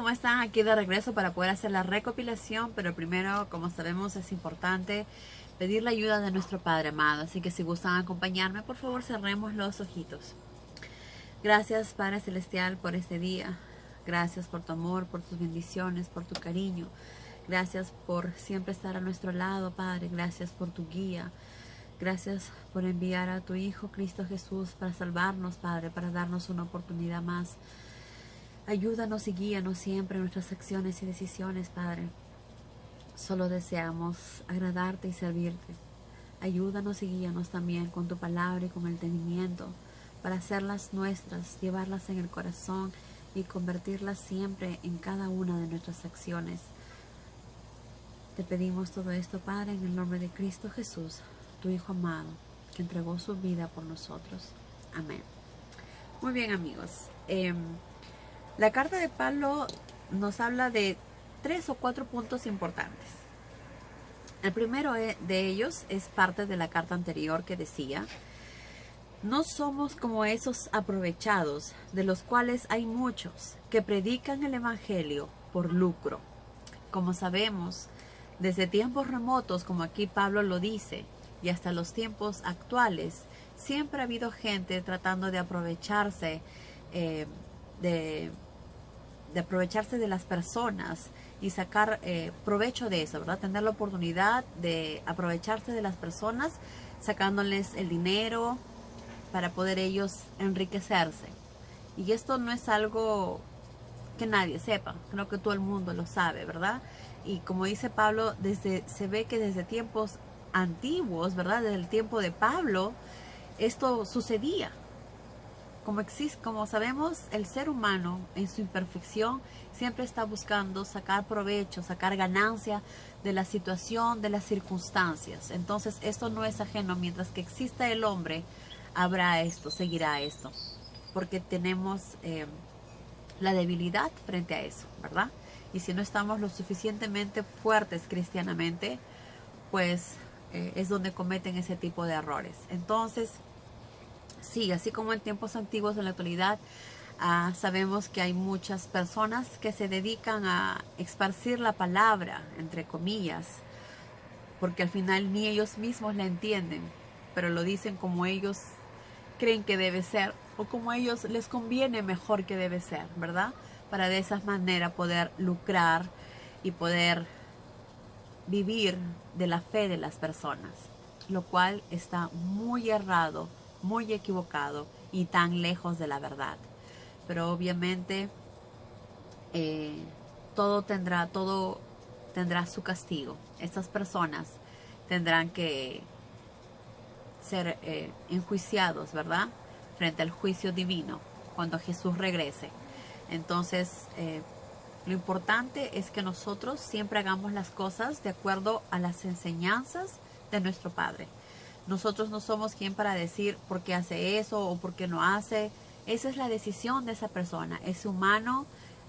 ¿cómo están? Aquí de regreso para poder hacer la recopilación, pero primero, como sabemos, es importante pedir la ayuda de nuestro Padre amado, así que si gustan acompañarme, por favor cerremos los ojitos. Gracias, Padre Celestial, por este día. Gracias por tu amor, por tus bendiciones, por tu cariño. Gracias por siempre estar a nuestro lado, Padre. Gracias por tu guía. Gracias por enviar a tu Hijo Cristo Jesús para salvarnos, Padre, para darnos una oportunidad más. Ayúdanos y guíanos siempre en nuestras acciones y decisiones, Padre. Solo deseamos agradarte y servirte. Ayúdanos y guíanos también con tu palabra y con el entendimiento para hacerlas nuestras, llevarlas en el corazón y convertirlas siempre en cada una de nuestras acciones. Te pedimos todo esto, Padre, en el nombre de Cristo Jesús, tu Hijo amado, que entregó su vida por nosotros. Amén. Muy bien, amigos. La carta de Pablo nos habla de 3 o 4 puntos importantes. El primero de ellos es parte de la carta anterior que decía: no somos como esos aprovechados, de los cuales hay muchos que predican el evangelio por lucro. Como sabemos, desde tiempos remotos, como aquí Pablo lo dice, y hasta los tiempos actuales, siempre ha habido gente tratando de aprovecharse de aprovecharse de las personas y sacar provecho de eso, ¿verdad? Tener la oportunidad de aprovecharse de las personas, sacándoles el dinero para poder ellos enriquecerse. Y esto no es algo que nadie sepa, creo que todo el mundo lo sabe, ¿verdad? Y como dice Pablo, se ve que desde tiempos antiguos, ¿verdad? Desde el tiempo de Pablo, esto sucedía. Como sabemos, el ser humano en su imperfección siempre está buscando sacar provecho, sacar ganancia de la situación, de las circunstancias. Entonces esto no es ajeno. Mientras que exista el hombre, habrá esto, seguirá esto, porque tenemos la debilidad frente a eso, ¿verdad? Y si no estamos lo suficientemente fuertes cristianamente, pues es donde cometen ese tipo de errores. Entonces, sí, así como en tiempos antiguos, en la actualidad, sabemos que hay muchas personas que se dedican a esparcir la palabra, entre comillas, porque al final ni ellos mismos la entienden, pero lo dicen como ellos creen que debe ser, o como a ellos les conviene mejor que debe ser, ¿verdad? Para de esa manera poder lucrar y poder vivir de la fe de las personas, lo cual está muy errado, muy equivocado y tan lejos de la verdad. Pero obviamente todo tendrá su castigo. Estas personas tendrán que ser enjuiciados, ¿verdad? Frente al juicio divino cuando Jesús regrese. Entonces, lo importante es que nosotros siempre hagamos las cosas de acuerdo a las enseñanzas de nuestro Padre. Nosotros no somos quien para decir por qué hace eso o por qué no hace. Esa es la decisión de esa persona. Es humano,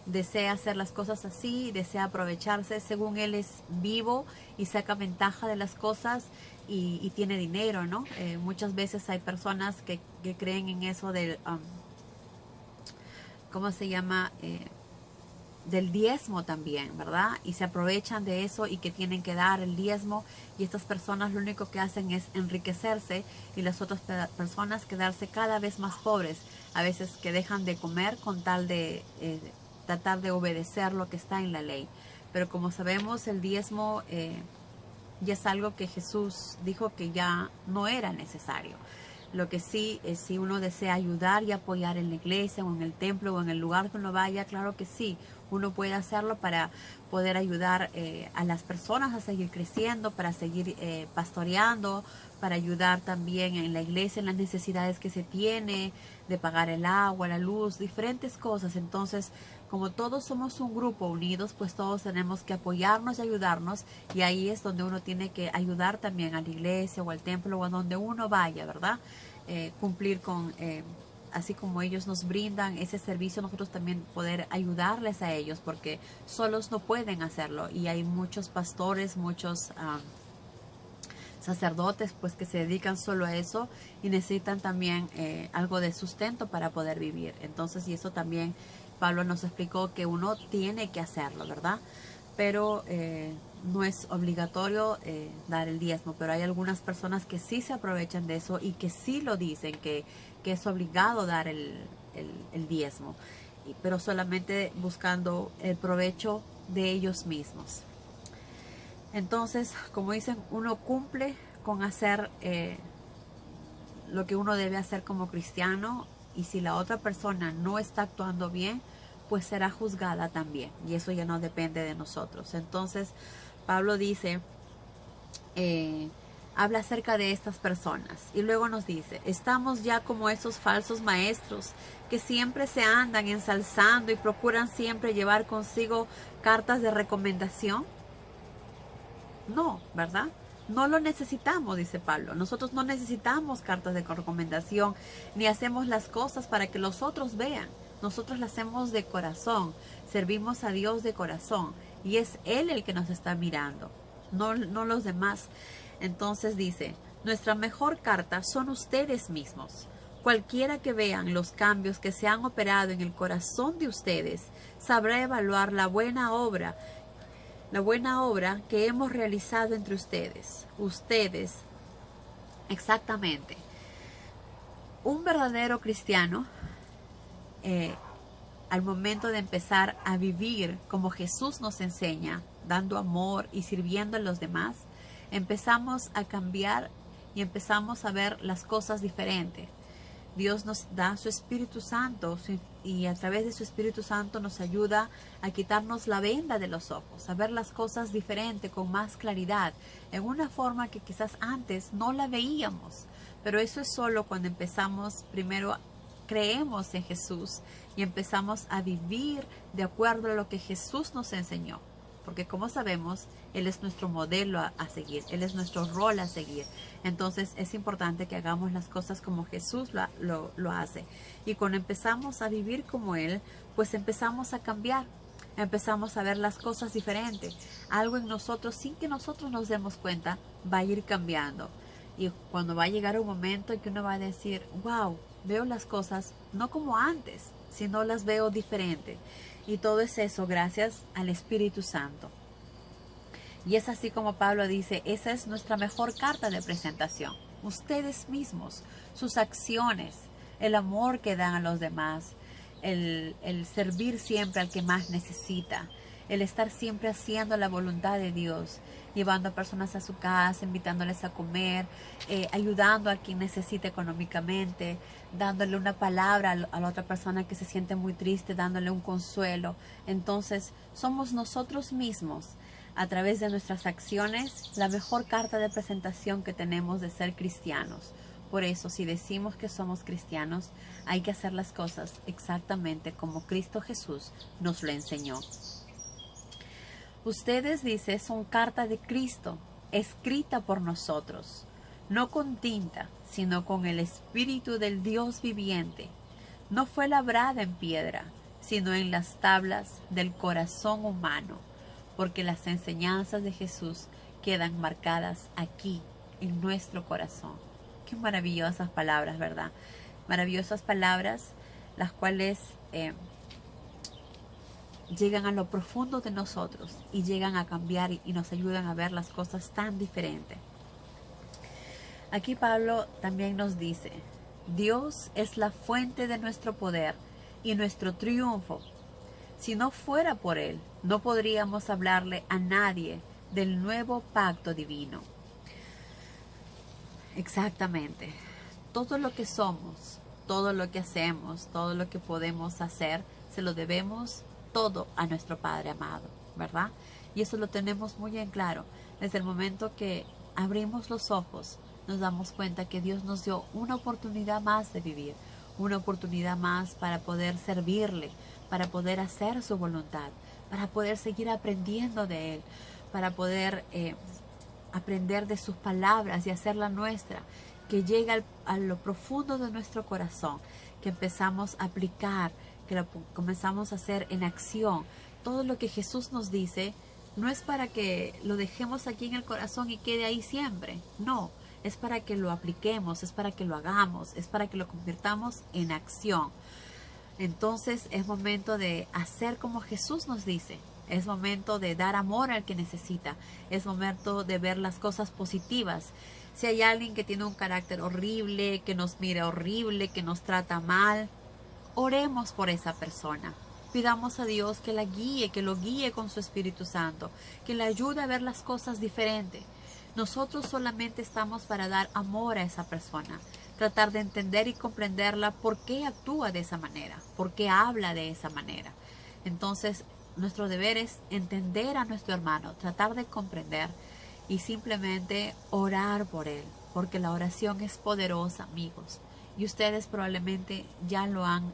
desea hacer las cosas así, desea aprovecharse según él es vivo y saca ventaja de las cosas y tiene dinero, ¿no? Muchas veces hay personas que creen en eso del, ¿cómo se llama? Del diezmo también, ¿verdad? Y se aprovechan de eso y que tienen que dar el diezmo, y estas personas lo único que hacen es enriquecerse y las otras personas quedarse cada vez más pobres, a veces que dejan de comer con tal de tratar de obedecer lo que está en la ley. Pero como sabemos, el diezmo ya es algo que Jesús dijo que ya no era necesario. Lo que sí es, si uno desea ayudar y apoyar en la iglesia o en el templo o en el lugar que uno vaya, claro que sí, uno puede hacerlo para poder ayudar a las personas a seguir creciendo, para seguir pastoreando, para ayudar también en la iglesia en las necesidades que se tiene, de pagar el agua, la luz, diferentes cosas. Entonces, como todos somos un grupo unidos, pues todos tenemos que apoyarnos y ayudarnos, y ahí es donde uno tiene que ayudar también a la iglesia o al templo o a donde uno vaya, ¿verdad? Cumplir con, así como ellos nos brindan ese servicio, nosotros también poder ayudarles a ellos, porque solos no pueden hacerlo, y hay muchos pastores, muchos sacerdotes pues que se dedican solo a eso y necesitan también algo de sustento para poder vivir. Entonces, y eso también Pablo nos explicó que uno tiene que hacerlo, ¿verdad? Pero no es obligatorio dar el diezmo, pero hay algunas personas que sí se aprovechan de eso y que sí lo dicen, que es obligado dar el diezmo, pero solamente buscando el provecho de ellos mismos. Entonces, como dicen, uno cumple con hacer lo que uno debe hacer como cristiano, y si la otra persona no está actuando bien, pues será juzgada también, y eso ya no depende de nosotros. Entonces Pablo dice, habla acerca de estas personas y luego nos dice, estamos ya como esos falsos maestros que siempre se andan ensalzando y procuran siempre llevar consigo cartas de recomendación. No, ¿verdad? No lo necesitamos, dice Pablo. Nosotros no necesitamos cartas de recomendación, ni hacemos las cosas para que los otros vean. Nosotros las hacemos de corazón, servimos a Dios de corazón, y es Él el que nos está mirando, no los demás. Entonces dice, nuestra mejor carta son ustedes mismos. Cualquiera que vean los cambios que se han operado en el corazón de ustedes, sabrá evaluar la buena obra que hemos realizado entre ustedes. Ustedes, exactamente. Un verdadero cristiano, al momento de empezar a vivir como Jesús nos enseña, dando amor y sirviendo a los demás, empezamos a cambiar y empezamos a ver las cosas diferentes. Dios nos da su Espíritu Santo y a través de su Espíritu Santo nos ayuda a quitarnos la venda de los ojos, a ver las cosas diferente, con más claridad, en una forma que quizás antes no la veíamos. Pero eso es solo cuando empezamos, primero creemos en Jesús y empezamos a vivir de acuerdo a lo que Jesús nos enseñó. Porque como sabemos, Él es nuestro modelo a seguir, Él es nuestro rol a seguir. Entonces es importante que hagamos las cosas como Jesús lo hace. Y cuando empezamos a vivir como Él, pues empezamos a cambiar, empezamos a ver las cosas diferentes. Algo en nosotros, sin que nosotros nos demos cuenta, va a ir cambiando. Y cuando va a llegar un momento en que uno va a decir, wow, veo las cosas no como antes, sino las veo diferente. Y todo es eso gracias al Espíritu Santo. Y es así como Pablo dice, esa es nuestra mejor carta de presentación. Ustedes mismos, sus acciones, el amor que dan a los demás, el servir siempre al que más necesita, el estar siempre haciendo la voluntad de Dios, llevando a personas a su casa, invitándoles a comer, ayudando a quien necesita económicamente, dándole una palabra a la otra persona que se siente muy triste, dándole un consuelo. Entonces, somos nosotros mismos, a través de nuestras acciones, la mejor carta de presentación que tenemos de ser cristianos. Por eso, si decimos que somos cristianos, hay que hacer las cosas exactamente como Cristo Jesús nos lo enseñó. Ustedes, dice, son carta de Cristo, escrita por nosotros, no con tinta, sino con el Espíritu del Dios viviente. No fue labrada en piedra, sino en las tablas del corazón humano, porque las enseñanzas de Jesús quedan marcadas aquí, en nuestro corazón. Qué maravillosas palabras, ¿verdad? Maravillosas palabras, las cuales llegan a lo profundo de nosotros y llegan a cambiar y nos ayudan a ver las cosas tan diferentes. Aquí Pablo también nos dice, Dios es la fuente de nuestro poder y nuestro triunfo. Si no fuera por Él, no podríamos hablarle a nadie del nuevo pacto divino. Exactamente. Todo lo que somos, todo lo que hacemos, todo lo que podemos hacer, se lo debemos todo a nuestro Padre amado, ¿verdad? Y eso lo tenemos muy en claro. Desde el momento que abrimos los ojos, nos damos cuenta que Dios nos dio una oportunidad más de vivir, una oportunidad más para poder servirle, para poder hacer su voluntad, para poder seguir aprendiendo de Él, para poder aprender de sus palabras y hacerla nuestra, que llega a lo profundo de nuestro corazón, que empezamos a aplicar, que lo comenzamos a hacer en acción. Todo lo que Jesús nos dice no es para que lo dejemos aquí en el corazón y quede ahí siempre, no, es para que lo apliquemos, es para que lo hagamos, es para que lo convirtamos en acción. Entonces es momento de hacer como Jesús nos dice. Es momento de dar amor al que necesita. Es momento de ver las cosas positivas. Si hay alguien que tiene un carácter horrible, que nos mira horrible, que nos trata mal, oremos por esa persona. Pidamos a Dios que la guíe, que lo guíe con su Espíritu Santo, que le ayude a ver las cosas diferente. Nosotros solamente estamos para dar amor a esa persona, tratar de entender y comprenderla por qué actúa de esa manera, por qué habla de esa manera. Entonces, nuestro deber es entender a nuestro hermano, tratar de comprender y simplemente orar por él, porque la oración es poderosa, amigos. Y ustedes probablemente ya lo han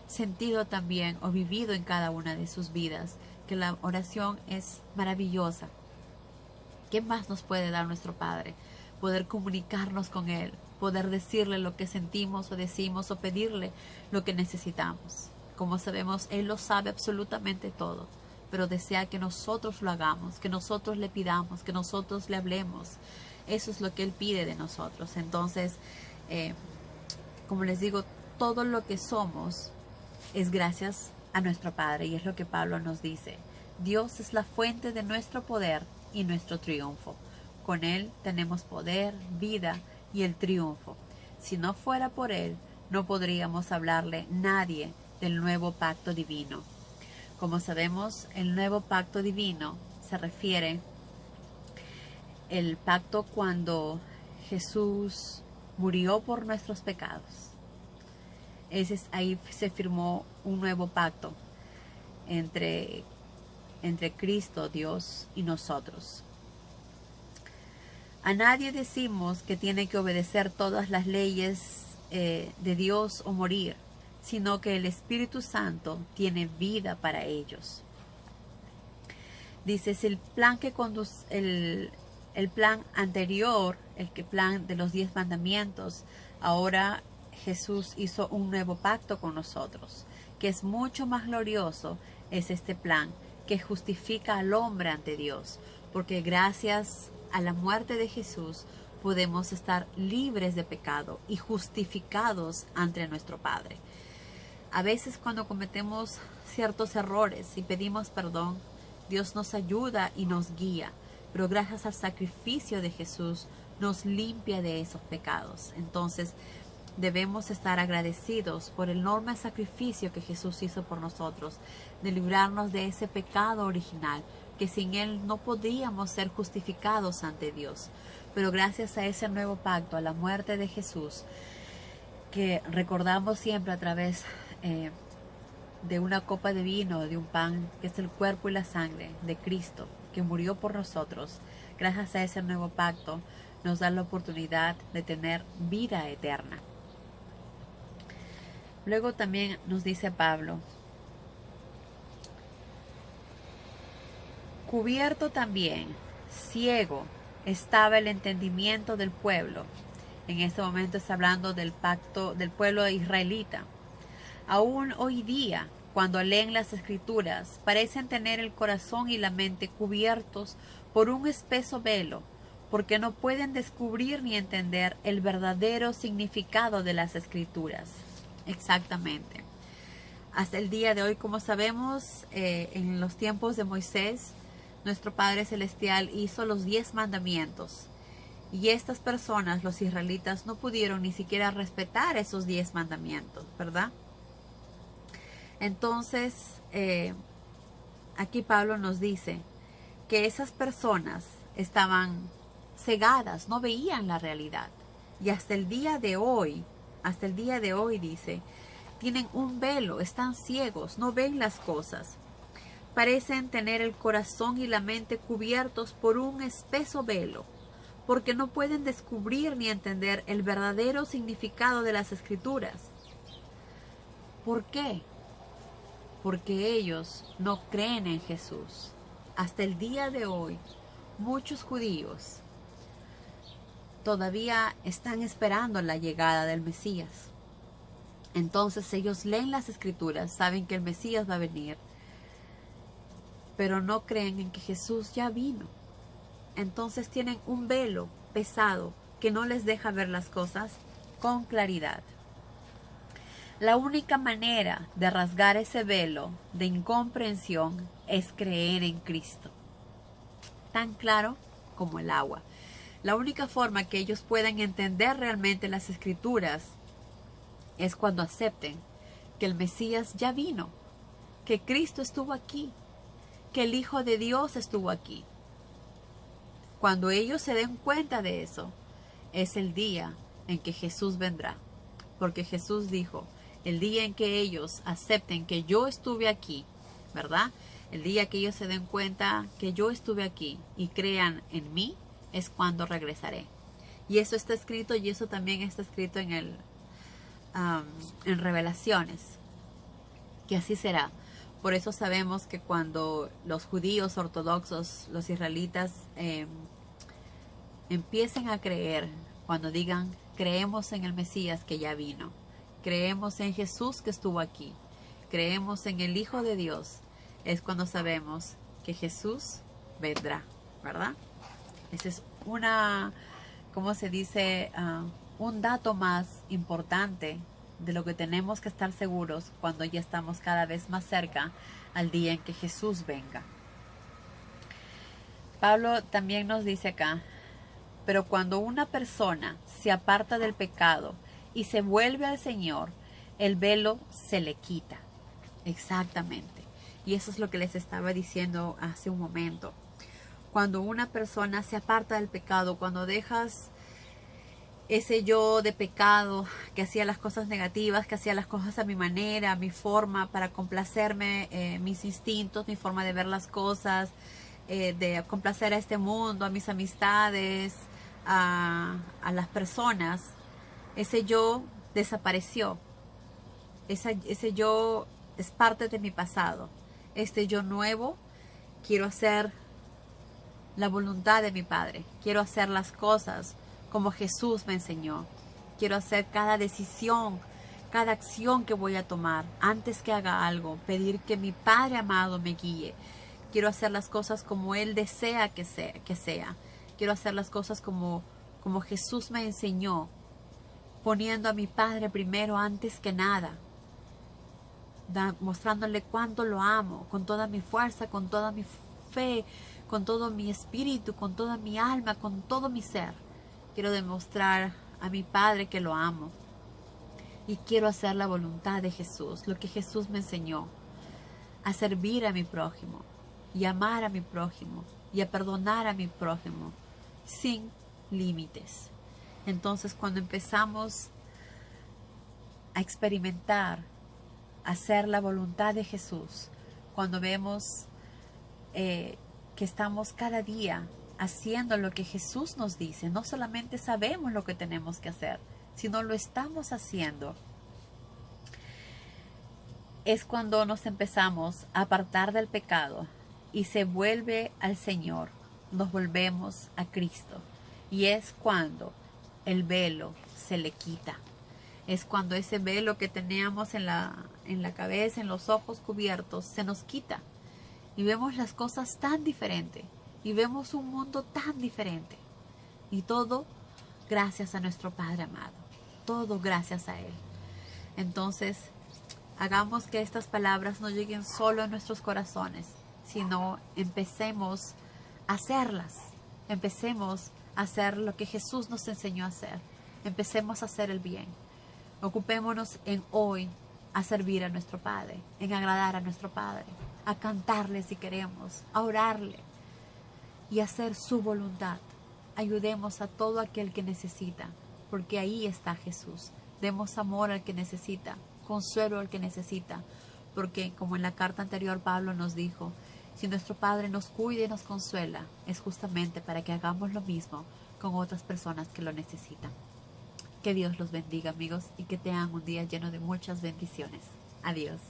sentido también o vivido en cada una de sus vidas, que la oración es maravillosa. ¿Qué más nos puede dar nuestro Padre? Poder comunicarnos con Él, poder decirle lo que sentimos o decimos o pedirle lo que necesitamos. Como sabemos, Él lo sabe absolutamente todo, pero desea que nosotros lo hagamos, que nosotros le pidamos, que nosotros le hablemos. Eso es lo que Él pide de nosotros. Entonces, como les digo, todo lo que somos es gracias a nuestro Padre, y es lo que Pablo nos dice. Dios es la fuente de nuestro poder y nuestro triunfo. Con Él tenemos poder, vida y el triunfo. Si no fuera por Él, no podríamos hablarle nadie del nuevo pacto divino. Como sabemos, el nuevo pacto divino se refiere al pacto cuando Jesús murió por nuestros pecados. Ahí se firmó un nuevo pacto entre Cristo, Dios y nosotros. A nadie decimos que tiene que obedecer todas las leyes de Dios o morir, sino que el Espíritu Santo tiene vida para ellos. Dice, si el plan que el plan anterior, plan de los 10 mandamientos, ahora Jesús hizo un nuevo pacto con nosotros, que es mucho más glorioso, es este plan que justifica al hombre ante Dios, porque gracias a la muerte de Jesús podemos estar libres de pecado y justificados ante nuestro Padre. A veces cuando cometemos ciertos errores y pedimos perdón, Dios nos ayuda y nos guía, pero gracias al sacrificio de Jesús nos limpia de esos pecados. Entonces, debemos estar agradecidos por el enorme sacrificio que Jesús hizo por nosotros, de librarnos de ese pecado original, que sin Él no podíamos ser justificados ante Dios. Pero gracias a ese nuevo pacto, a la muerte de Jesús, que recordamos siempre a través de una copa de vino, de un pan, que es el cuerpo y la sangre de Cristo, que murió por nosotros, gracias a ese nuevo pacto, nos da la oportunidad de tener vida eterna. Luego también nos dice Pablo, cubierto también, ciego, estaba el entendimiento del pueblo. En este momento está hablando del pacto del pueblo israelita. Aún hoy día, cuando leen las Escrituras, parecen tener el corazón y la mente cubiertos por un espeso velo, porque no pueden descubrir ni entender el verdadero significado de las Escrituras. Exactamente. Hasta el día de hoy, como sabemos, en los tiempos de Moisés, nuestro Padre Celestial hizo los 10 mandamientos. Y estas personas, los israelitas, no pudieron ni siquiera respetar esos 10 mandamientos, ¿verdad? Entonces, aquí Pablo nos dice que esas personas estaban cegadas, no veían la realidad. Y hasta el día de hoy dice, tienen un velo, están ciegos, no ven las cosas. Parecen tener el corazón y la mente cubiertos por un espeso velo, porque no pueden descubrir ni entender el verdadero significado de las Escrituras. ¿Por qué? Porque ellos no creen en Jesús. Hasta el día de hoy, muchos judíos todavía están esperando la llegada del Mesías. Entonces ellos leen las Escrituras, saben que el Mesías va a venir, pero no creen en que Jesús ya vino. Entonces tienen un velo pesado que no les deja ver las cosas con claridad. La única manera de rasgar ese velo de incomprensión es creer en Cristo. Tan claro como el agua. La única forma que ellos puedan entender realmente las Escrituras es cuando acepten que el Mesías ya vino, que Cristo estuvo aquí, que el Hijo de Dios estuvo aquí. Cuando ellos se den cuenta de eso, es el día en que Jesús vendrá. Porque Jesús dijo, el día en que ellos acepten que yo estuve aquí, ¿verdad? El día que ellos se den cuenta que yo estuve aquí y crean en mí, es cuando regresaré. Y eso está escrito, y eso también está escrito en Revelaciones, que así será. Por eso sabemos que cuando los judíos ortodoxos, los israelitas, empiecen a creer, cuando digan, creemos en el Mesías que ya vino, creemos en Jesús que estuvo aquí, creemos en el Hijo de Dios, es cuando sabemos que Jesús vendrá, ¿verdad? Ese es ¿cómo se dice? Un dato más importante de lo que tenemos que estar seguros cuando ya estamos cada vez más cerca al día en que Jesús venga. Pablo también nos dice acá, pero cuando una persona se aparta del pecado y se vuelve al Señor, el velo se le quita. Exactamente. Y eso es lo que les estaba diciendo hace un momento. Cuando una persona se aparta del pecado, cuando dejas ese yo de pecado que hacía las cosas negativas, que hacía las cosas a mi manera, a mi forma, para complacerme, mis instintos, mi forma de ver las cosas, de complacer a este mundo, a mis amistades, a las personas, ese yo desapareció. Ese yo es parte de mi pasado. Este yo nuevo, quiero hacer la voluntad de mi Padre. Quiero hacer las cosas como Jesús me enseñó. Quiero hacer cada decisión, cada acción que voy a tomar. Antes que haga algo, pedir que mi Padre amado me guíe. Quiero hacer las cosas como Él desea que sea. Quiero hacer las cosas como Jesús me enseñó, poniendo a mi Padre primero antes que nada. Mostrándole cuánto lo amo, con toda mi fuerza, con toda mi fe, con todo mi espíritu, con toda mi alma, con todo mi ser. Quiero demostrar a mi Padre que lo amo. Y quiero hacer la voluntad de Jesús, lo que Jesús me enseñó. A servir a mi prójimo, y amar a mi prójimo, y a perdonar a mi prójimo, sin límites. Entonces, cuando empezamos a experimentar, hacer la voluntad de Jesús, cuando vemos que estamos cada día haciendo lo que Jesús nos dice, no solamente sabemos lo que tenemos que hacer, sino lo estamos haciendo, es cuando nos empezamos a apartar del pecado y se vuelve al Señor, nos volvemos a Cristo, y es cuando el velo se le quita. Es cuando ese velo que teníamos en la cabeza, en los ojos cubiertos, se nos quita. Y vemos las cosas tan diferentes. Y vemos un mundo tan diferente. Y todo gracias a nuestro Padre amado. Todo gracias a Él. Entonces, hagamos que estas palabras no lleguen solo a nuestros corazones, sino empecemos a hacerlas. Empecemos a hacer lo que Jesús nos enseñó a hacer. Empecemos a hacer el bien. Ocupémonos en hoy a servir a nuestro Padre, en agradar a nuestro Padre, a cantarle si queremos, a orarle y hacer su voluntad. Ayudemos a todo aquel que necesita, porque ahí está Jesús. Demos amor al que necesita, consuelo al que necesita, porque como en la carta anterior Pablo nos dijo, si nuestro Padre nos cuida y nos consuela, es justamente para que hagamos lo mismo con otras personas que lo necesitan. Que Dios los bendiga, amigos, y que tengan un día lleno de muchas bendiciones. Adiós.